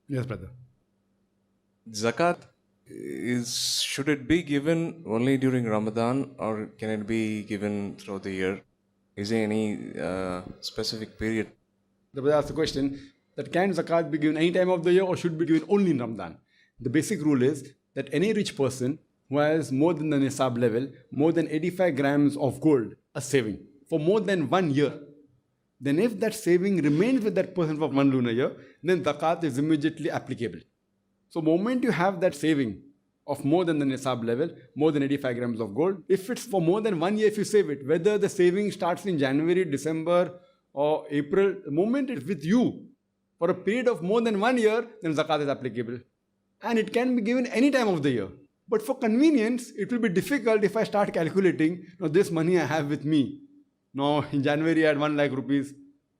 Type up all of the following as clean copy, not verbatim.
Yes, brother. Zakat is should it be given only during Ramadan or can it be given throughout the year? Is there any specific period? The brother asked the question that can zakat be given any time of the year or should be given only in Ramadan? The basic rule is that any rich person who has more than the nisab level, more than 85 grams of gold, a saving for more than 1 year, then if that saving remains with that person for one lunar year, then zakat is immediately applicable. So moment you have that saving of more than the nisab level, more than 85 grams of gold, if it's for more than 1 year, if you save it, whether the saving starts in January, December or April, the moment it's with you for a period of more than 1 year, then zakat is applicable. And it can be given any time of the year. But for convenience, it will be difficult if I start calculating, now this money I have with me. Now in January I had 1 lakh rupees,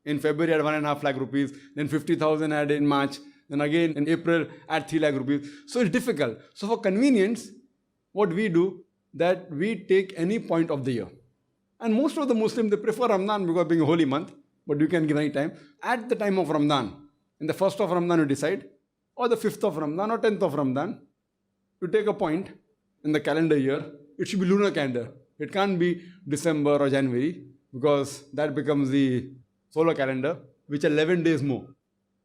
in February I had 1.5 lakh rupees, then 50,000 I had in March, then again in April I had 3 lakh rupees. So it's difficult. So for convenience, what we do, that we take any point of the year. And most of the Muslims, they prefer Ramadan because being a holy month, but you can give any time. At the time of Ramadan, in the first of Ramadan you decide, or the 5th of Ramadan or 10th of Ramadan, you take a point in the calendar year. It should be lunar calendar. It can't be December or January because that becomes the solar calendar, which are 11 days more.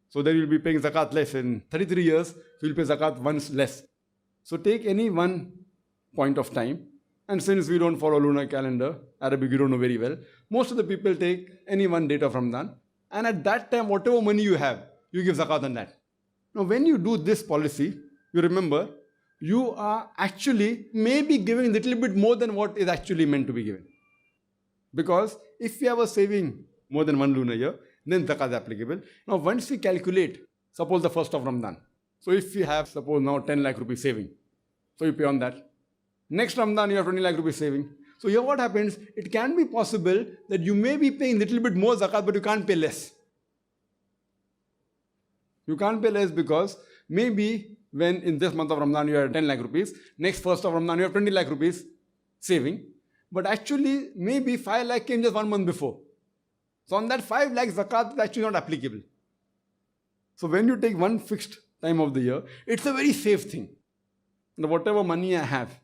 So then you'll be paying zakat less. In 33 years, you'll pay zakat once less. So take any one point of time. And since we don't follow lunar calendar, Arabic you don't know very well, most of the people take any one date of Ramadan. And at that time, whatever money you have, you give zakat on that. Now, when you do this policy, you remember, you are actually maybe giving a little bit more than what is actually meant to be given. Because if you have a saving more than one lunar year, then zakat is applicable. Now, once we calculate, suppose the 1st of Ramadan. So, if you have, suppose now 10 lakh rupees saving, so you pay on that. Next Ramadan, you have 20 lakh rupees saving. So, here what happens, it can be possible that you may be paying a little bit more zakat, but you can't pay less. You can't pay less because maybe when in this month of Ramadan you have 10 lakh rupees, next 1st of Ramadan you have 20 lakh rupees saving, but actually maybe 5 lakh came just 1 month before. So on that 5 lakh zakat is actually not applicable. So when you take one fixed time of the year, it's a very safe thing. And whatever money I have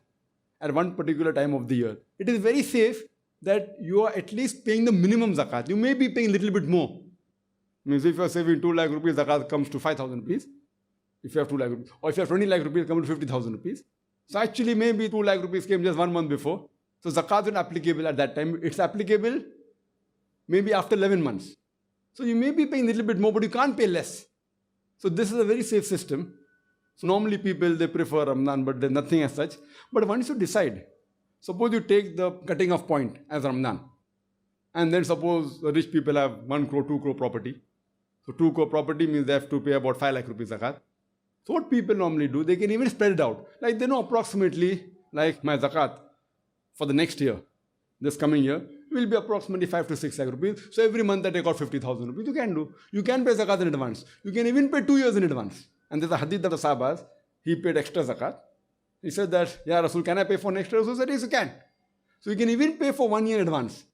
at one particular time of the year, it is very safe that you are at least paying the minimum zakat. You may be paying a little bit more. Means if you are saving 2 lakh rupees, zakat comes to 5,000 rupees. If you have 2 lakh rupees. Or if you have 20 lakh rupees, comes to 50,000 rupees. So actually maybe 2 lakh rupees came just 1 month before. So zakat is not applicable at that time. It's applicable maybe after 11 months. So you may be paying a little bit more, but you can't pay less. So this is a very safe system. So normally people, they prefer Ramadan, but there's nothing as such. But once you decide, suppose you take the cutting off point as Ramadan. And then suppose the rich people have 1 crore, 2 crore property. So 2 crore property means they have to pay about 5 lakh rupees zakat. So what people normally do, they can even spread it out. Like they know approximately, like my zakat for the next year, this coming year, will be approximately 5 to 6 lakh rupees. So every month I take out 50,000 rupees. You can do. You can pay zakat in advance. You can even pay 2 years in advance. And there's a hadith of the Sahabas, he paid extra zakat. He said that, Ya Rasul, can I pay for next year? Rasul said, yes, you can. So you can even pay for 1 year in advance.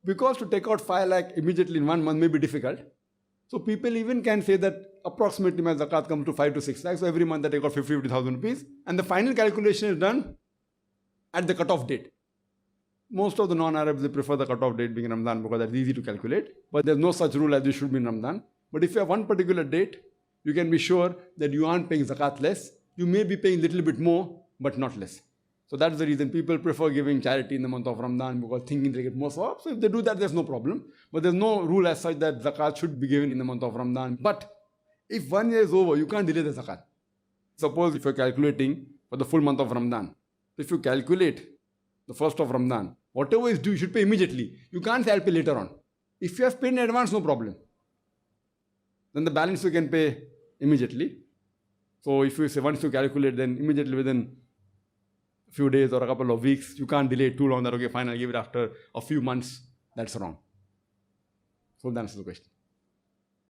Because to take out 5 lakh immediately in 1 month may be difficult. So people even can say that approximately my zakat comes to 5 to 6 lakhs. So every month I take out 50,000 rupees. And the final calculation is done at the cutoff date. Most of the non-Arabs, they prefer the cutoff date being Ramadan because that's easy to calculate. But there's no such rule as you should be in Ramadan. But if you have one particular date, you can be sure that you aren't paying zakat less. You may be paying a little bit more, but not less. So that's the reason people prefer giving charity in the month of Ramadan because thinking they get more sawab. So if they do that, there's no problem. But there's no rule as such that zakat should be given in the month of Ramadan. But if 1 year is over, you can't delay the zakat. Suppose if you're calculating for the full month of Ramadan, if you calculate the 1st of Ramadan, whatever is due, you should pay immediately. You can't say I'll pay later on. If you have paid in advance, no problem. Then the balance you can pay immediately. So if you say once you calculate, then immediately within a few days or a couple of weeks, you can't delay it too long that, okay, fine, I'll give it after a few months. That's wrong. So that answers the question.